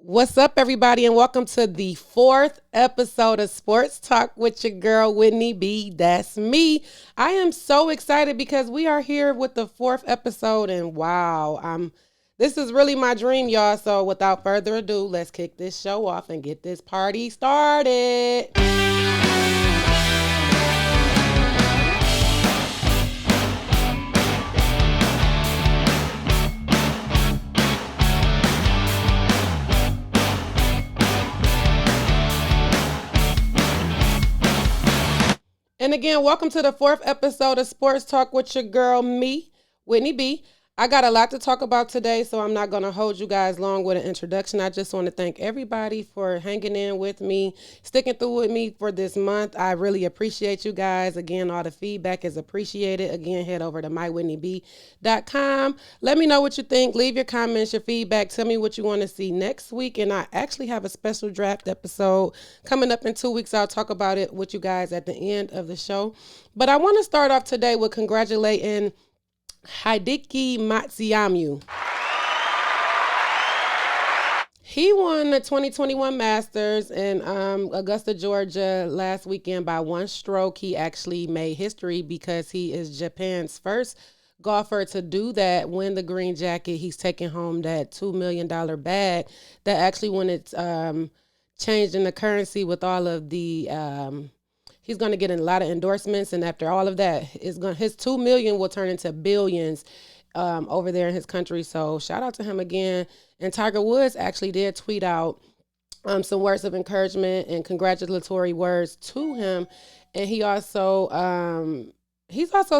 What's up, everybody, and welcome to the fourth episode of Sports Talk with your girl, Whitney B. That's me. I am so excited because we are here with the fourth episode, and wow, this is really my dream, y'all. So without further ado, let's kick this show off and get this party started. And again, welcome to the fourth episode of Sports Talk with your girl, me, Whitney B. I got a lot to talk about today, so I'm not going to hold you guys long with an introduction. I just want to thank everybody for hanging in with me, sticking through with me for this month. I really appreciate you guys. Again, all the feedback is appreciated. Again, head over to mywhitneyb.com. Let me know what you think. Leave your comments, your feedback. Tell me what you want to see next week. And I actually have a special draft episode coming up in 2 weeks. I'll talk about it with you guys at the end of the show. But I want to start off today with congratulating Hideki Matsuyama. He won the 2021 Masters in Augusta, Georgia last weekend by one stroke. He actually made history because he is Japan's first golfer to do that, win the green jacket. He's taking home that $2 million bag that actually, when it's changed in the currency with all of the he's going to get a lot of endorsements, and after all of that, his $2 million will turn into billions over there in his country. So shout out to him again. And Tiger Woods actually did tweet out some words of encouragement and congratulatory words to him. And he's also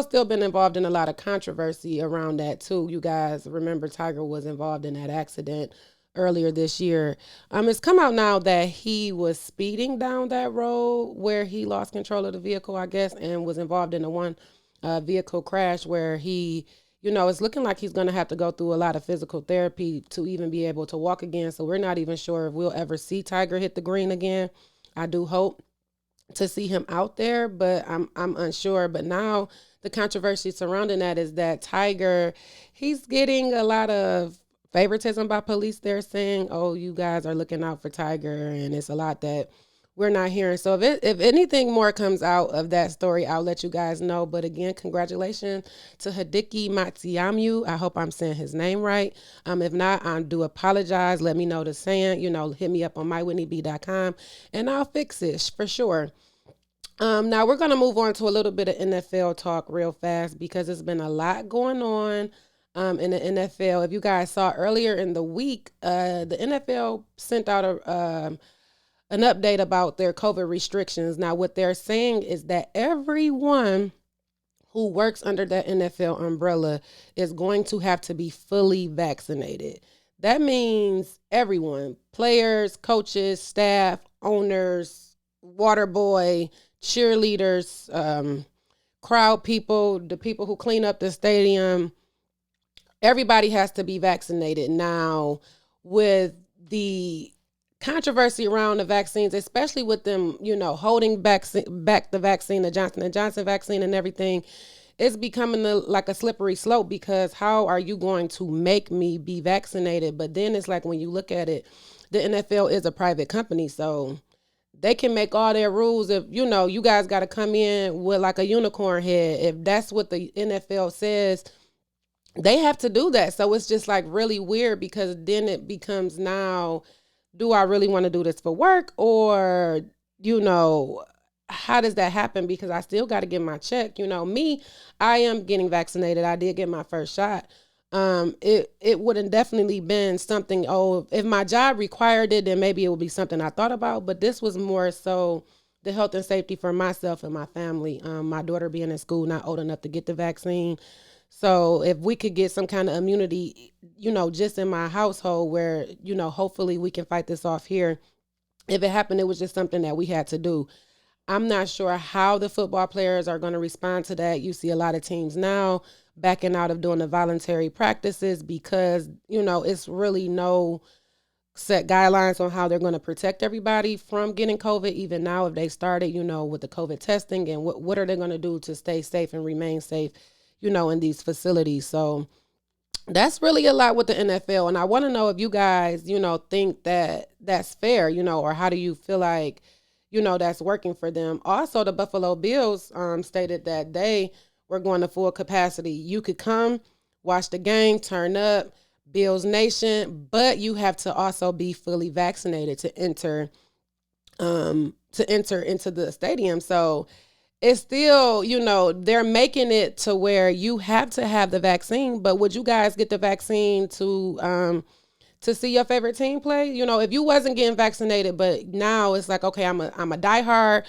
still been involved in a lot of controversy around that too. You guys remember Tiger was involved in that accident earlier this year. It's come out now that he was speeding down that road where he lost control of the vehicle, I guess, and was involved in a one vehicle crash where he, it's looking like he's going to have to go through a lot of physical therapy to even be able to walk again. So we're not even sure if we'll ever see Tiger hit the green again. I do hope to see him out there, but I'm unsure. But now the controversy surrounding that is that Tiger, he's getting a lot of favoritism by police. They're saying, oh, you guys are looking out for Tiger, and it's a lot that we're not hearing. So if anything more comes out of that story, I'll let you guys know. But again, congratulations to Hideki Matsuyama. I hope I'm saying his name right. If not, I do apologize. Let me know the saying. Hit me up on mywhitneyb.com and I'll fix it for sure. Now we're going to move on to a little bit of NFL talk real fast because there's been a lot going on in the NFL. If you guys saw earlier in the week, the NFL sent out an update about their COVID restrictions. Now, what they're saying is that everyone who works under that NFL umbrella is going to have to be fully vaccinated. That means everyone, players, coaches, staff, owners, water boy, cheerleaders, crowd people, the people who clean up the stadium. Everybody has to be vaccinated. Now, with the controversy around the vaccines, especially with them, holding back the vaccine, the Johnson & Johnson vaccine and everything, it's becoming like a slippery slope because how are you going to make me be vaccinated? But then it's like when you look at it, the NFL is a private company, so they can make all their rules. If, you guys got to come in with like a unicorn head. If that's what the NFL says, they have to do that. So it's just like really weird because then it becomes now, do I really want to do this for work? Or, how does that happen? Because I still got to get my check. Me, I am getting vaccinated. I did get my first shot. It would have definitely been something, if my job required it, then maybe it would be something I thought about. But this was more so the health and safety for myself and my family. My daughter being in school, not old enough to get the vaccine. So if we could get some kind of immunity, just in my household where, hopefully we can fight this off here. If it happened, it was just something that we had to do. I'm not sure how the football players are going to respond to that. You see a lot of teams now backing out of doing the voluntary practices because, it's really no set guidelines on how they're going to protect everybody from getting COVID. Even now, if they started, with the COVID testing and what are they going to do to stay safe and remain safe, in these facilities. So that's really a lot with the NFL. And I want to know if you guys, think that that's fair, or how do you feel like, that's working for them. Also, the Buffalo Bills stated that they were going to full capacity. You could come, watch the game, turn up, Bills Nation, but you have to also be fully vaccinated to enter into the stadium. So it's still, they're making it to where you have to have the vaccine. But would you guys get the vaccine to see your favorite team play? If you wasn't getting vaccinated, but now it's like, okay, I'm a diehard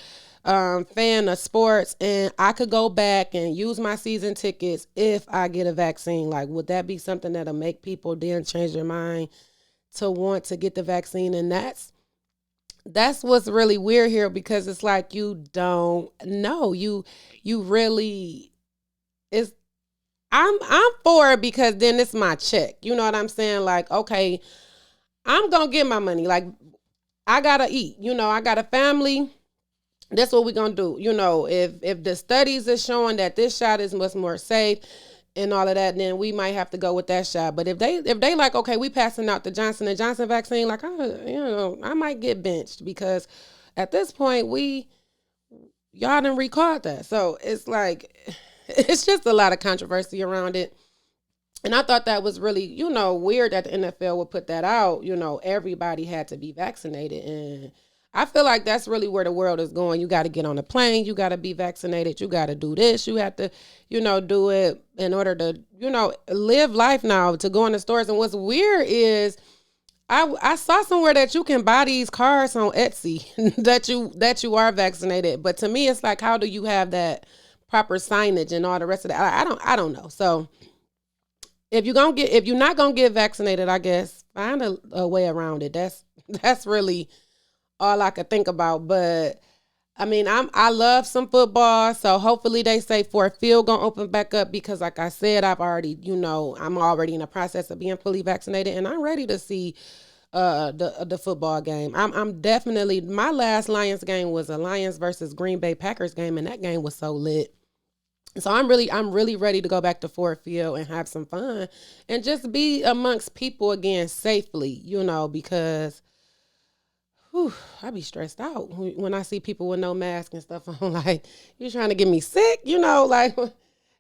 fan of sports, and I could go back and use my season tickets if I get a vaccine. Like, would that be something that'll make people then change their mind to want to get the vaccine? And that's what's really weird here, because it's like you don't know. You really it's I'm for it, because then it's my check. You know what I'm saying? Like, okay, I'm gonna get my money. Like, I gotta eat. I got a family. That's what we're gonna do. If the studies is showing that this shot is much more safe and all of that, then we might have to go with that shot. But if they like, okay, we passing out the Johnson & Johnson vaccine, like, I might get benched, because at this point y'all done recalled that. So it's like, it's just a lot of controversy around it. And I thought that was really, weird that the NFL would put that out. Everybody had to be vaccinated. And I feel like that's really where the world is going. You got to get on a plane. You got to be vaccinated. You got to do this. You have to, do it in order to, live life now, to go in the stores. And what's weird is I saw somewhere that you can buy these cards on Etsy that you are vaccinated. But to me, it's like, how do you have that proper signage and all the rest of that? I don't know. So if you're not gonna get vaccinated, I guess find a way around it. That's really all I could think about. But I mean, I love some football, so hopefully they say Ford Field gonna open back up, because like I said, I'm already in the process of being fully vaccinated, and I'm ready to see the football game. I'm definitely, my last Lions game was a Lions versus Green Bay Packers game, and that game was so lit. So I'm really ready to go back to Ford Field and have some fun and just be amongst people again safely, because I be stressed out when I see people with no mask and stuff on. Like, you trying to get me sick, like,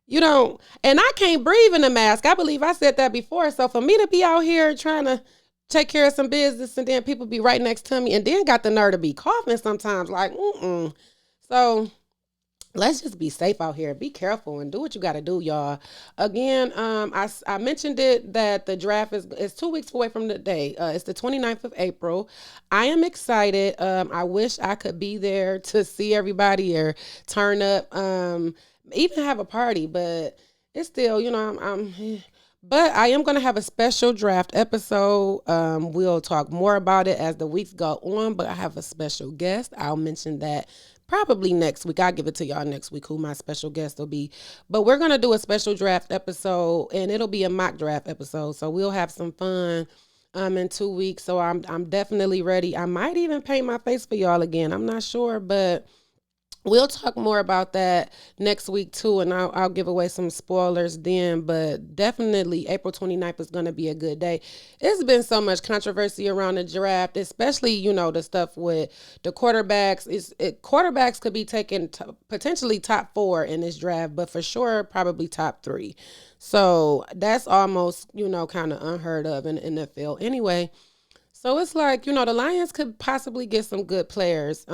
you don't. And I can't breathe in a mask. I believe I said that before. So for me to be out here trying to take care of some business, and then people be right next to me, and then got the nerve to be coughing sometimes, like, So let's just be safe out here. Be careful and do what you got to do, y'all. Again, I mentioned it that the draft is 2 weeks away from the day. It's the 29th of April. I am excited. I wish I could be there to see everybody or turn up, even have a party, but it's still, but I am going to have a special draft episode. We'll talk more about it as the weeks go on, but I have a special guest. I'll mention that probably next week. I'll give it to y'all next week who my special guest will be. But we're going to do a special draft episode, and it'll be a mock draft episode. So we'll have some fun in 2 weeks. So I'm definitely ready. I might even paint my face for y'all again. I'm not sure, but we'll talk more about that next week too, and I'll give away some spoilers then. But definitely April 29th is going to be a good day. It's been so much controversy around the draft, especially, the stuff with the quarterbacks. Quarterbacks could be taken potentially top 4 in this draft, but for sure probably top 3. So that's almost, kind of unheard of in the NFL anyway. So it's like, the Lions could possibly get some good players.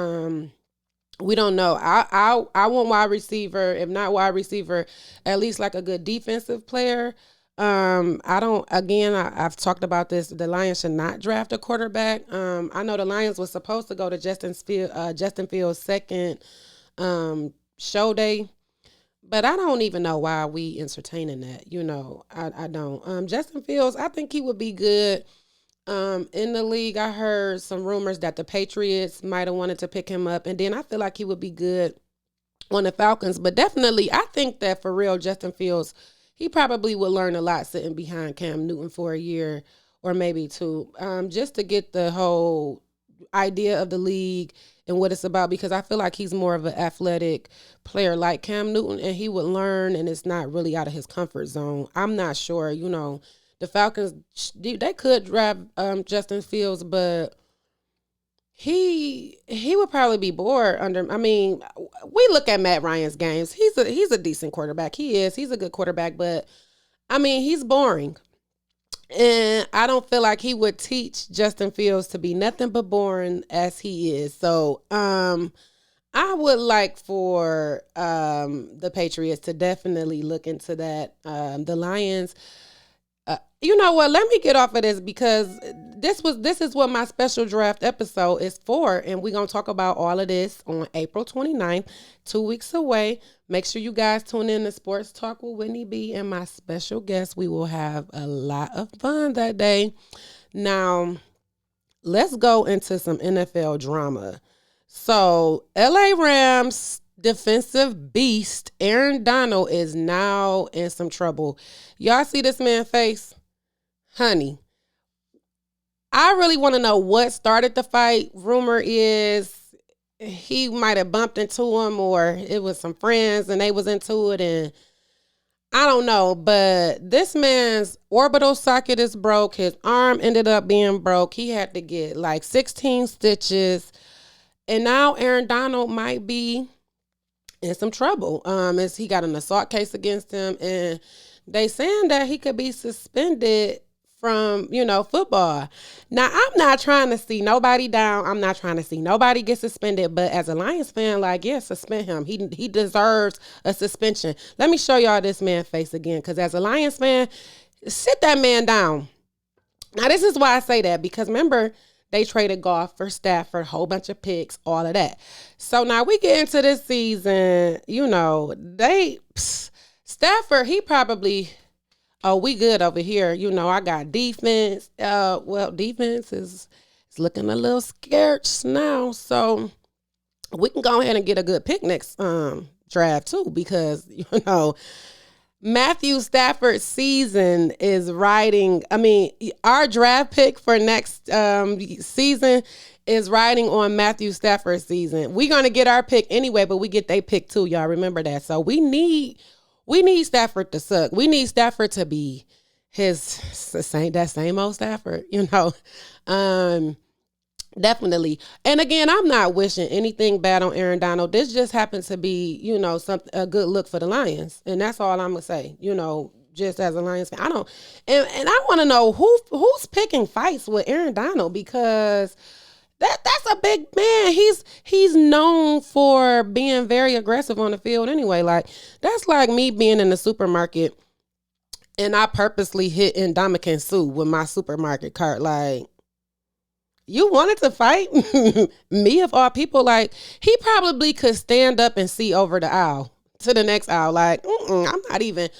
We don't know. I want wide receiver. If not wide receiver, at least like a good defensive player. I don't. Again, I've talked about this. The Lions should not draft a quarterback. I know the Lions was supposed to go to Justin Fields' second show day, but I don't even know why we entertaining that. I don't. Justin Fields, I think he would be good. In the league, I heard some rumors that the Patriots might have wanted to pick him up, and then I feel like he would be good on the Falcons. But definitely, I think that for real, Justin Fields, he probably would learn a lot sitting behind Cam Newton for a year or maybe 2, just to get the whole idea of the league and what it's about, because I feel like he's more of an athletic player like Cam Newton, and he would learn, and it's not really out of his comfort zone. I'm not sure, the Falcons, they could draft Justin Fields, but he would probably be bored under. I mean, we look at Matt Ryan's games. He's a decent quarterback. He's a good quarterback, but I mean, he's boring. And I don't feel like he would teach Justin Fields to be nothing but boring as he is. So, I would like for the Patriots to definitely look into that. The Lions, you know what? Let me get off of this because this is what my special draft episode is for, and we're gonna talk about all of this on April 29th, 2 weeks away. Make sure you guys tune in to Sports Talk with Whitney B and my special guest. We will have a lot of fun that day. Now, let's go into some NFL drama. So, LA Rams defensive beast Aaron Donald is now in some trouble. Y'all see this man's face? Honey, I really want to know what started the fight. Rumor is he might have bumped into him or it was some friends and they was into it, and I don't know, but this man's orbital socket is broke. His arm ended up being broke. He had to get like 16 stitches. And now Aaron Donald might be in some trouble. As he got an assault case against him, and they saying that he could be suspended from, football. Now, I'm not trying to see nobody down. I'm not trying to see nobody get suspended. But as a Lions fan, suspend him. He deserves a suspension. Let me show y'all this man's face again. Because as a Lions fan, sit that man down. Now, this is why I say that. Because remember, they traded Goff for Stafford, a whole bunch of picks, all of that. So now we get into this season, Stafford, he probably, we good over here. I got defense. Defense is looking a little scarce now. So we can go ahead and get a good pick next draft too, because, Matthew Stafford's season is riding. I mean, our draft pick for next season is riding on Matthew Stafford's season. We're gonna get our pick anyway, but we get their pick too. Y'all remember that? So we need Stafford to suck. We need Stafford to be that same old Stafford. Definitely. And again, I'm not wishing anything bad on Aaron Donald. This just happens to be, a good look for the Lions. And that's all I'm going to say, just as a Lions fan. And I want to know who's picking fights with Aaron Donald, because that's a big man. He's known for being very aggressive on the field anyway. Like, that's like me being in the supermarket and I purposely hit Indomitian Sue with my supermarket cart. Like, you wanted to fight me of all people? Like, he probably could stand up and see over the aisle to the next aisle. Like, I'm not even.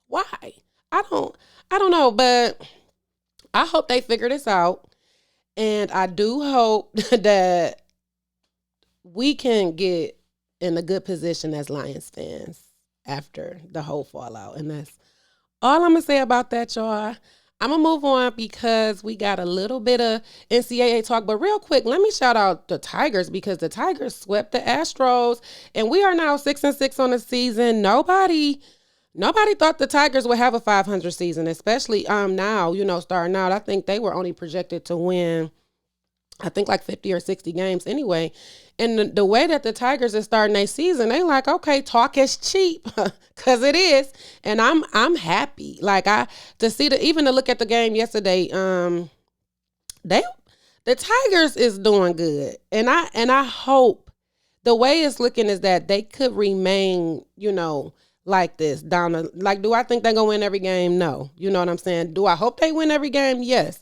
Why? I don't know, but I hope they figure this out. And I do hope that we can get in a good position as Lions fans after the whole fallout. And that's all I'm going to say about that, y'all. I'm going to move on because we got a little bit of NCAA talk. But real quick, let me shout out the Tigers, because the Tigers swept the Astros. And we are now 6-6 on the season. Nobody thought the Tigers would have a 500 season, especially now, starting out. I think they were only projected to win, I think, like 50 or 60 games anyway. And the way that the Tigers are starting their season, they like, okay, talk is cheap, because it is. And I'm happy. Like, even to look at the game yesterday, the Tigers is doing good. And I hope the way it's looking is that they could remain, like this down do I think they're gonna win every game? No. You know what I'm saying? Do I hope they win every game? Yes.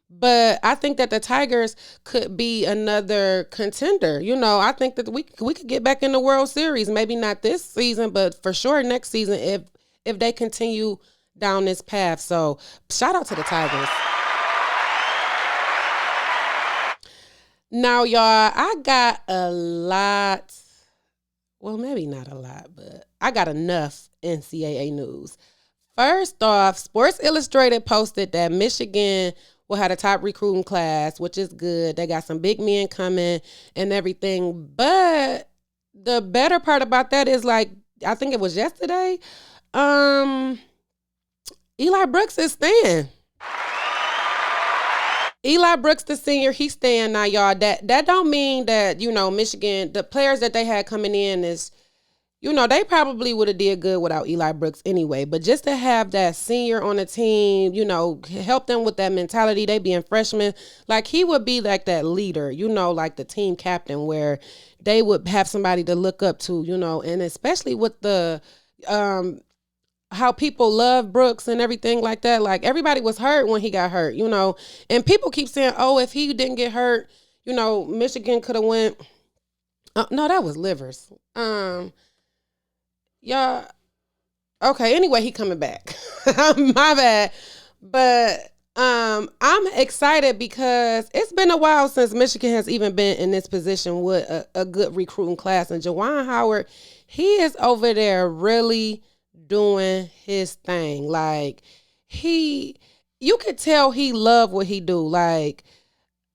But I think that the Tigers could be another contender. I think that we could get back in the World Series. Maybe not this season, but for sure next season if they continue down this path. So shout out to the Tigers. Now, y'all, I got a lot. Well, maybe not a lot, but I got enough NCAA news. First off, Sports Illustrated posted that Michigan will have a top recruiting class, which is good. They got some big men coming and everything. But the better part about that is, like, I think it was yesterday, Eli Brooks is staying. Eli Brooks, the senior, he's staying now, y'all. That don't mean that, Michigan, the players that they had coming in is, they probably would have did good without Eli Brooks anyway. But just to have that senior on the team, help them with that mentality, they being freshmen, like he would be like that leader, like the team captain where they would have somebody to look up to, and especially with the how people love Brooks and everything like that. Like everybody was hurt when he got hurt, and people keep saying, oh, if he didn't get hurt, Michigan could have went. No, that was Livers. Yeah. Okay. Anyway, he coming back. My bad. But I'm excited because it's been a while since Michigan has even been in this position with a good recruiting class. And Juwan Howard, he is over there really doing his thing. Like you could tell he love what he do. Like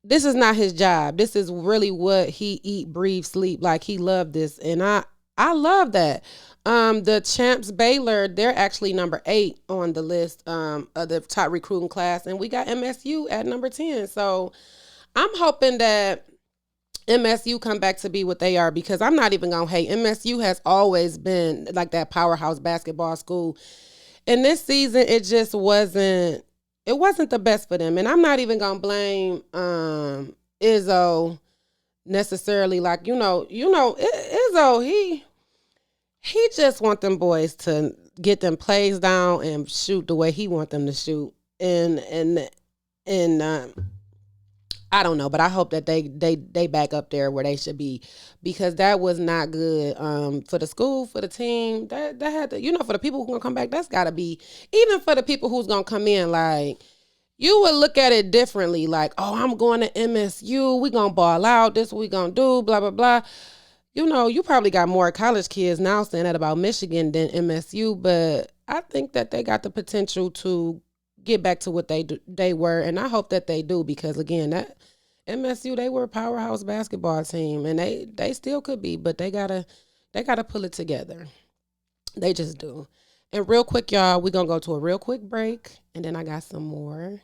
this is not his job. This is really what he eat, breathe, sleep. Like he loved this. And I love that. The champs Baylor, they're actually number 8 on the list of the top recruiting class, and we got MSU at number 10. So I'm hoping that MSU come back to be what they are, because I'm not even gonna hate. MSU has always been like that powerhouse basketball school, and this season it just wasn't. It wasn't the best for them, and I'm not even gonna blame Izzo necessarily. Like Izzo, he just want them boys to get them plays down and shoot the way he want them to shoot. And I don't know, but I hope that they back up there where they should be, because that was not good for the school, for the team. That had to, for the people who gonna come back, that's gotta be, even for the people who's gonna come in, like you would look at it differently. Like, oh, I'm going to MSU, we gonna ball out, this what we gonna do, blah, blah, blah. You probably got more college kids now saying that about Michigan than MSU, but I think that they got the potential to get back to what they were, and I hope that they do, because again, that MSU, they were a powerhouse basketball team, and they still could be, but they gotta pull it together. They just do. And real quick, y'all, we're gonna go to a real quick break, and then I got some more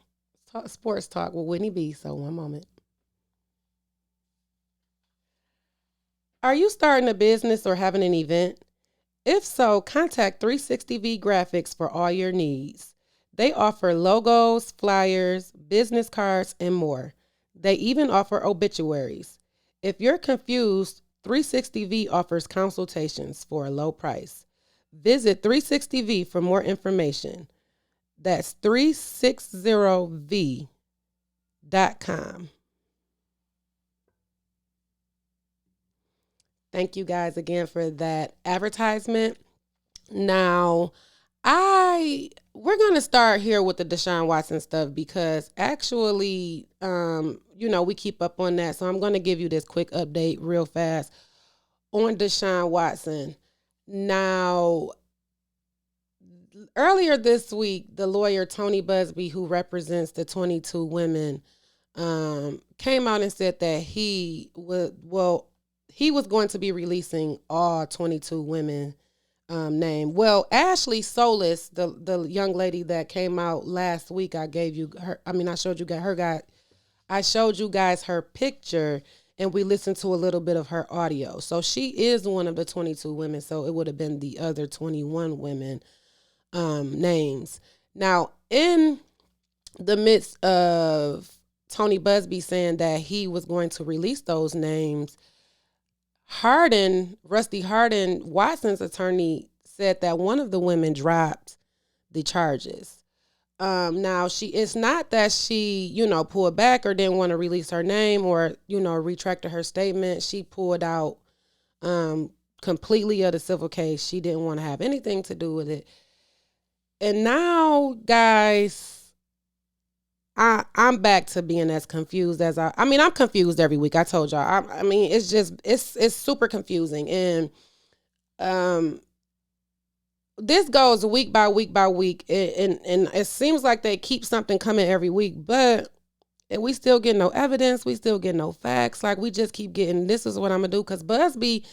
sports talk with Whitney B. So one moment. Are you starting a business or having an event? If so, contact 360V Graphics for all your needs. They offer logos, flyers, business cards, and more. They even offer obituaries. If you're confused, 360V offers consultations for a low price. Visit 360V for more information. That's 360V.com. Thank you guys again for that advertisement. Now, we're going to start here with the Deshaun Watson stuff, because actually, we keep up on that. So I'm going to give you this quick update real fast on Deshaun Watson. Now, earlier this week, the lawyer Tony Busby, who represents the 22 women, came out and said that he was going to be releasing all 22 women name. Well, Ashley Solis, the young lady that came out last week, I showed you guys her picture, and we listened to a little bit of her audio. So she is one of the 22 women. So it would have been the other 21 women names. Now, in the midst of Tony Busby saying that he was going to release those names, Rusty Hardin, Watson's attorney, said that one of the women dropped the charges. Now, it's not that she, pulled back or didn't want to release her name or, retracted her statement. She pulled out completely of the civil case. She didn't want to have anything to do with it. And now, guys, I'm back to being as confused as I'm confused every week. I told y'all. It's super confusing. And this goes week by week by week. And it seems like they keep something coming every week, but we still get no evidence. We still get no facts. Like, we just keep getting, this is what I'm going to do. Because Busby,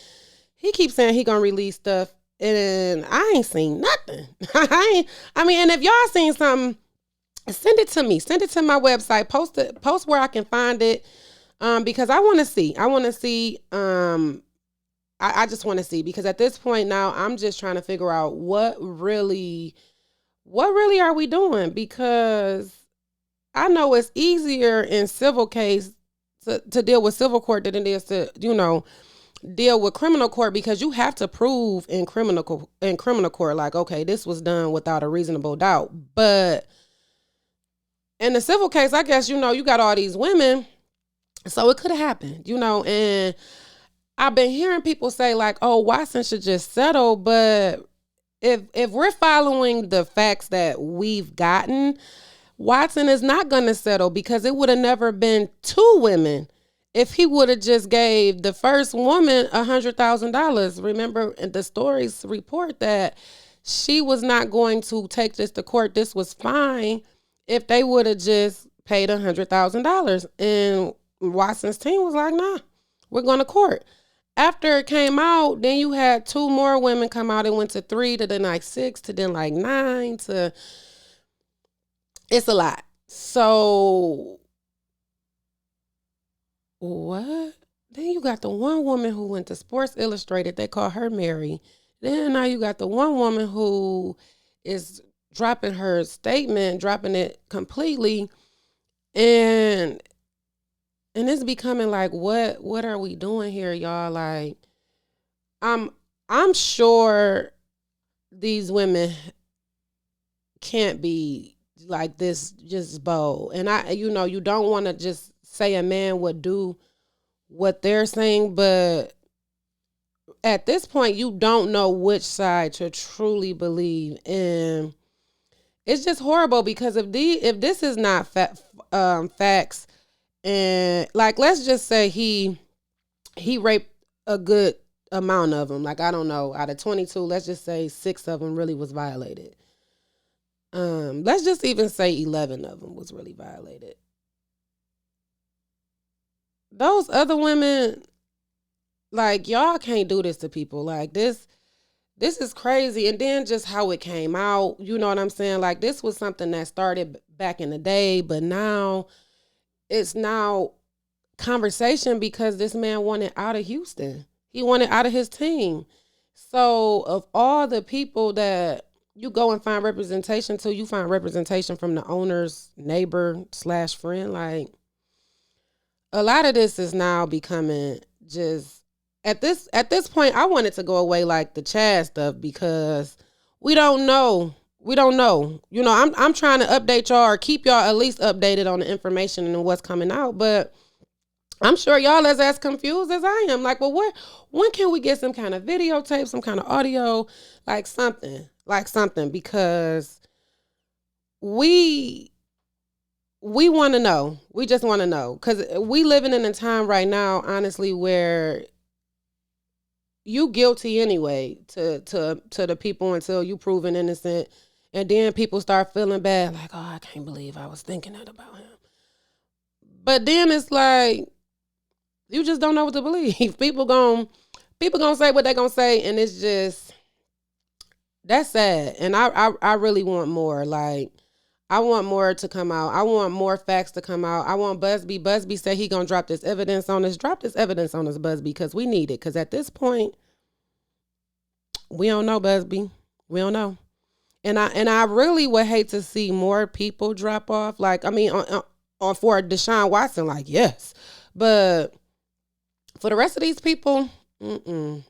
he keeps saying he going to release stuff, and I ain't seen nothing. And if y'all seen something, Send it to me. Send it to my website. Post it. Post where I can find it. Because I want to see. I want to see. I just want to see, because at this point now, I'm just trying to figure out what really are we doing? Because I know it's easier in civil case to deal with civil court than it is to, deal with criminal court, because you have to prove in criminal court, like, okay, this was done without a reasonable doubt. But in the civil case, I guess, you got all these women, so it could have happened, and I've been hearing people say, like, oh, Watson should just settle. But if we're following the facts that we've gotten, Watson is not going to settle, because it would have never been two women if he would have just gave the first woman $100,000. Remember, the stories report that she was not going to take this to court. This was fine if they would have just paid $100,000. And Watson's team was like, nah, we're going to court. After it came out, then you had two more women come out. It went to 3, to then like 6, to then like 9, to it's a lot. So what? Then you got the one woman who went to Sports Illustrated. They call her Mary. Then now you got the one woman who is dropping her statement, dropping it completely, and it's becoming like, what are we doing here, y'all? Like, I'm sure these women can't be like this, just bold. And you don't want to just say a man would do what they're saying, but at this point, you don't know which side to truly believe. And it's just horrible, because if this is not facts, and like, let's just say he raped a good amount of them. Like, I don't know, out of 22, let's just say 6 of them really was violated. Let's just even say 11 of them was really violated. Those other women, like, y'all can't do this to people. Like, this is crazy. And then just how it came out, you know what I'm saying? Like, this was something that started back in the day, but now it's now conversation because this man wanted out of Houston. He wanted out of his team. So of all the people that you go and find representation to, you find representation from the owner's neighbor / friend. Like, a lot of this is now becoming just, at this point, I want it to go away, like the Chad stuff, because we don't know. We don't know. I'm trying to update y'all, or keep y'all at least updated on the information and what's coming out. But I'm sure y'all is as confused as I am. Like, well, when can we get some kind of videotape, some kind of audio, like something, because we want to know. We just want to know, because we living in a time right now, honestly, where you guilty anyway to the people until you proven innocent. And then people start feeling bad, like, oh, I can't believe I was thinking that about him. But then it's like, you just don't know what to believe. People gonna say what they gonna say, and it's just, that's sad. And I really want more. Like, I want more to come out. I want more facts to come out. I want Busby. Busby said he gonna drop this evidence on us. Drop this evidence on us, Busby, because we need it. Because at this point, we don't know, Busby. We don't know. And I really would hate to see more people drop off. Like, I mean, on for Deshaun Watson, like, yes. But for the rest of these people, I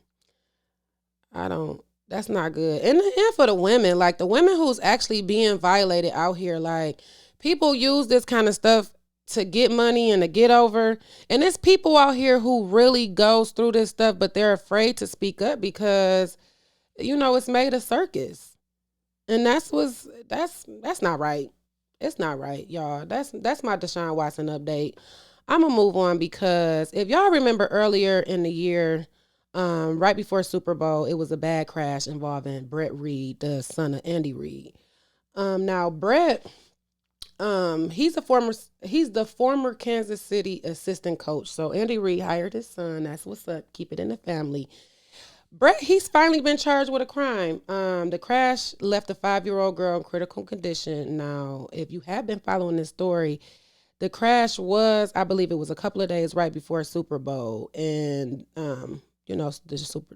don't. That's not good. And for the women, like the women who's actually being violated out here, like, people use this kind of stuff to get money and to get over. And there's people out here who really goes through this stuff, but they're afraid to speak up because, it's made a circus. And that's not right. It's not right, y'all. That's my Deshaun Watson update. I'm gonna move on, because if y'all remember earlier in the year, right before Super Bowl, it was a bad crash involving Reid, the son of Andy Reid. Now Brett, he's the former Kansas City assistant coach. So Andy Reid hired his son. That's what's up. Keep it in the family. Brett, he's finally been charged with a crime. The crash left a 5-year-old girl in critical condition. Now, if you have been following this story, the crash was, I believe it was a couple of days right before Super Bowl. And,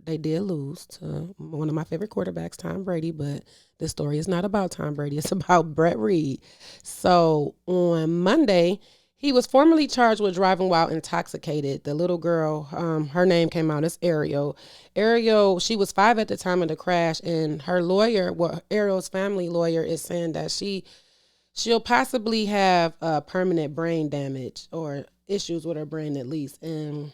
they did lose to one of my favorite quarterbacks, Tom Brady. But this story is not about Tom Brady. It's about Brett Reid. So on Monday, he was formally charged with driving while intoxicated. The little girl, her name came out as Ariel. Ariel, she was 5 at the time of the crash, and her lawyer, Ariel's family lawyer, is saying that she'll possibly have permanent brain damage or issues with her brain at least. And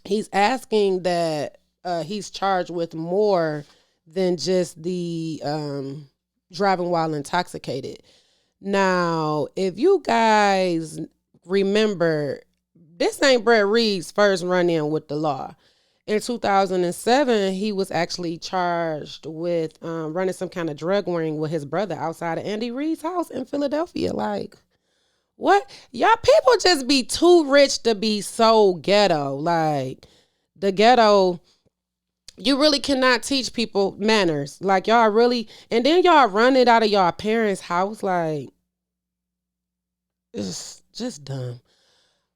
he's asking that he's charged with more than just the driving while intoxicated. Now, if you guys remember, this ain't Brett Reid's first run-in with the law. In 2007, he was actually charged with running some kind of drug ring with his brother outside of Andy Reid's house in Philadelphia. Like, what? Y'all people just be too rich to be so ghetto. Like, the ghetto, you really cannot teach people manners. Like, y'all really, and then y'all run it out of y'all parents' house. Like, it's just dumb.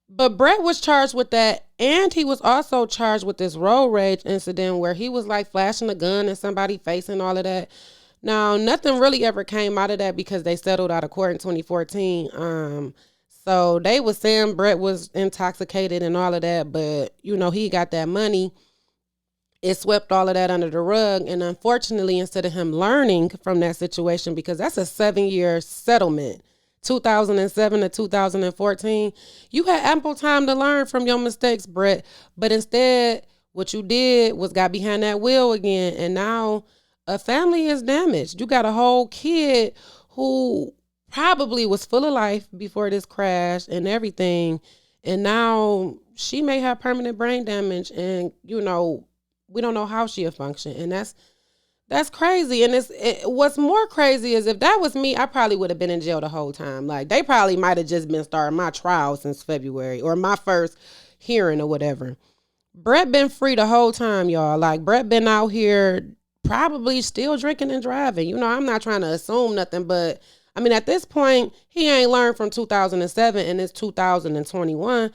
But Brett was charged with that, and he was also charged with this road rage incident where he was like flashing a gun in somebody's face and all of that. Now, nothing really ever came out of that because they settled out of court in 2014. So they was saying Brett was intoxicated and all of that, but he got that money. It swept all of that under the rug, and unfortunately, instead of him learning from that situation, because that's a 7-year settlement, 2007 to 2014, you had ample time to learn from your mistakes, Brett. But instead, what you did was got behind that wheel again, and now a family is damaged. You got a whole kid who probably was full of life before this crash and everything, and now she may have permanent brain damage, and we don't know how she'll function, and that's crazy. And what's more crazy is if that was me, I probably would have been in jail the whole time. Like, they probably might have just been starting my trial since February or my first hearing or whatever. Brett been free the whole time, y'all. Like, Brett been out here probably still drinking and driving. I'm not trying to assume nothing, but I mean, at this point, he ain't learned from 2007 and it's 2021.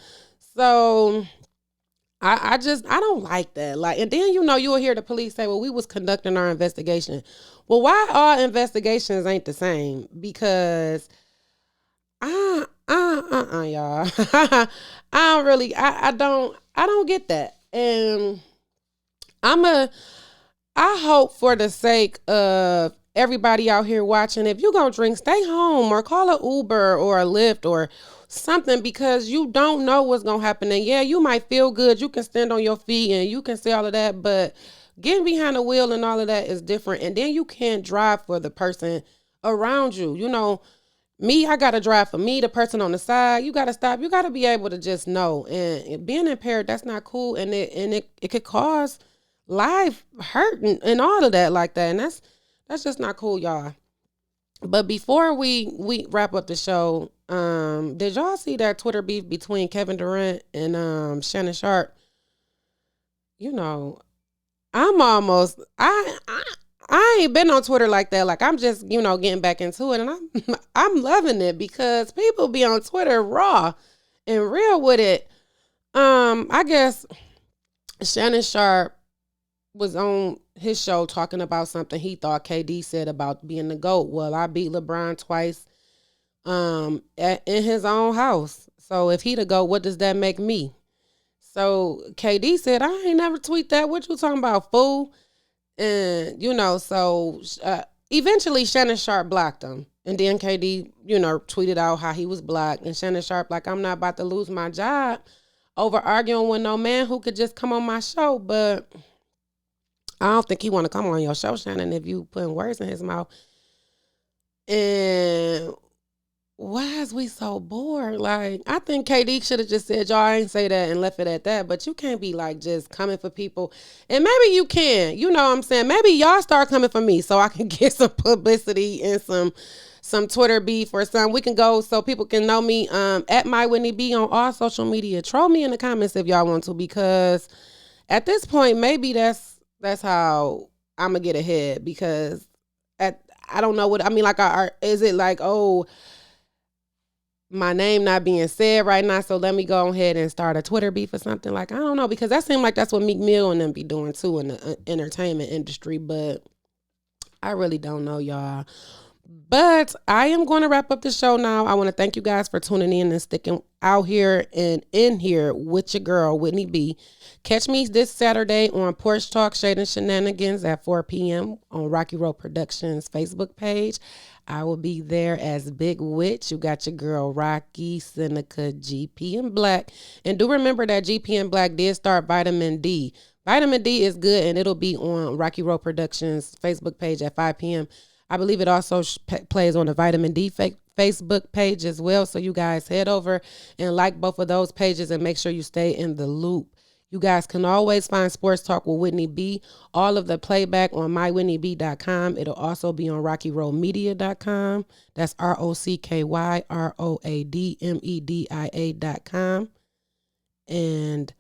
So I don't like that. Like, and then you'll hear the police say, well, we was conducting our investigation. Well, why all investigations ain't the same? Because y'all. I don't get that. And I hope for the sake of everybody out here watching, if you gonna drink, stay home or call an Uber or a Lyft or something, because you don't know what's gonna happen. And yeah, you might feel good, you can stand on your feet and you can say all of that, but getting behind the wheel and all of that is different. And then you can't drive for the person around you. Me, I gotta drive for me, the person on the side. You gotta stop. You gotta be able to just know. And being impaired, that's not cool. And it could cause life hurt and all of that like that. And that's just not cool, y'all. But before we wrap up the show, did y'all see that Twitter beef between Kevin Durant and Shannon Sharp? I'm almost I ain't been on Twitter like that. Like, I'm just getting back into it, and I'm loving it because people be on Twitter raw and real with it. I guess Shannon Sharp was on his show talking about something he thought KD said about being the GOAT. Well, I beat LeBron twice in his own house. So if he the GOAT, what does that make me? So KD said, I ain't never tweet that. What you talking about, fool? And, so eventually Shannon Sharp blocked him. And then KD, tweeted out how he was blocked. And Shannon Sharp like, I'm not about to lose my job over arguing with no man who could just come on my show. But I don't think he want to come on your show, Shannon, if you putting words in his mouth. And why is we so bored? Like, I think KD should have just said, y'all ain't say that and left it at that. But you can't be like just coming for people. And maybe you can, what I'm saying? Maybe y'all start coming for me so I can get some publicity and some Twitter beef or something. We can go so people can know me at my Whitney B on all social media. Troll me in the comments if y'all want to, because at this point, maybe that's That's how I'm gonna get ahead because at I don't know what I mean. Like, is it like, oh, my name not being said right now, so let me go ahead and start a Twitter beef or something? Like, I don't know, because that seemed like that's what Meek Mill and them be doing too in the entertainment industry. But I really don't know, y'all. But I am going to wrap up the show now. I want to thank you guys for tuning in and sticking out here and in here with your girl, Whitney B. Catch me this Saturday on Porch Talk, Shade and Shenanigans at 4 p.m. on Rocky Road Productions Facebook page. I will be there as Big Witch. You got your girl, Rocky, Seneca, GP, and Black. And do remember that GP and Black did start Vitamin D. Vitamin D is good, and it'll be on Rocky Road Productions Facebook page at 5 p.m. I believe it also plays on the Vitamin D Facebook page as well. So you guys head over and like both of those pages and make sure you stay in the loop. You guys can always find Sports Talk with Whitney B. All of the playback on mywhitneyb.com. It'll also be on rockyroadmedia.com. That's ROCKYROADMEDIA.com. And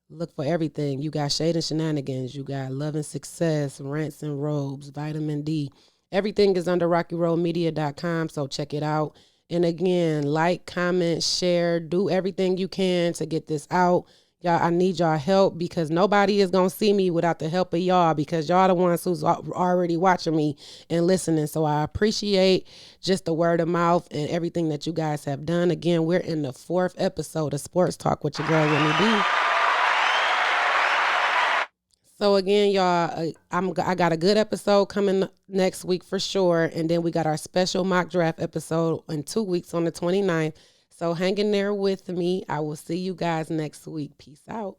look for everything. You got Shade and Shenanigans. You got Love and Success, Rants and Robes, Vitamin D. Everything is under rockyroadmedia.com, so check it out. And again, like, comment, share, do everything you can to get this out. Y'all, I need y'all help because nobody is going to see me without the help of y'all, because y'all the ones who's already watching me and listening. So I appreciate just the word of mouth and everything that you guys have done. Again, we're in the 4th episode of Sports Talk with your girl, Whitney B. So again, y'all, I got a good episode coming next week for sure. And then we got our special mock draft episode in 2 weeks on the 29th. So hang in there with me. I will see you guys next week. Peace out.